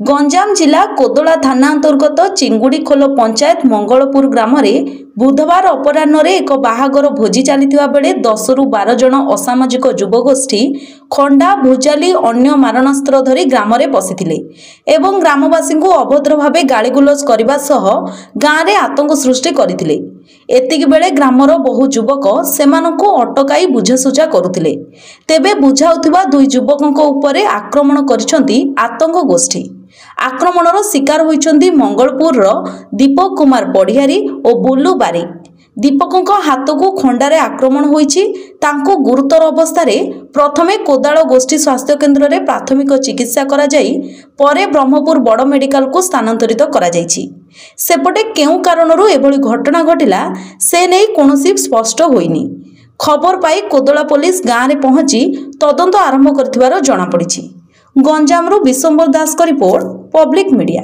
गंजाम जिला कोदोला थाना अंतर्गत चिंगुड़ीखोल पंचायत मंगलपुर ग्राम बुधवार अपराह्न एक बाहागर भोजी चलता बेले 10 ରୁ 12 जन असामाजिक युवगोष्ठी खंडा भुजाली अन्य मारणास्त्र धरी ग्राम में पशिथिले एवं ग्रामवासी को अभद्र भाव गाड़ीगुलज करने सह गाँव में आतंक सृष्टि करथिले। एतिक बेले ग्रामर बहु युवक सेमानंकु अटकाई बुझासुझा करुथिले। तेबे बुझाउथिबा दुई युवकंक उपरे आक्रमण करिसंती आतंक गोष्ठी। आक्रमणर शिकार होइचंती मंगलपुर दीपक कुमार पढ़ियारी और बुल्लू बारी। दीपक हाथ को खंडारे आक्रमण होइछि। तांको गुरुतर अवस्था प्रथमे कोदाल गोष्ठी स्वास्थ्य केन्द्र में प्राथमिक चिकित्सा करा जाई परे ब्रह्मपुर बड़ मेडिकल को स्थानांतरित करा जाइछि। सेपटे केउ कारणरू एभली घटना घटिला से नहीं कौनसी स्पष्ट होइनी। खबर पाई कोदला पुलिस गाँव में पहुंची तदंत आरंभ करथिबार जଣା पड़िछि। गंजामरू विशंबर दास का रिपोर्ट, पब्लिक मीडिया।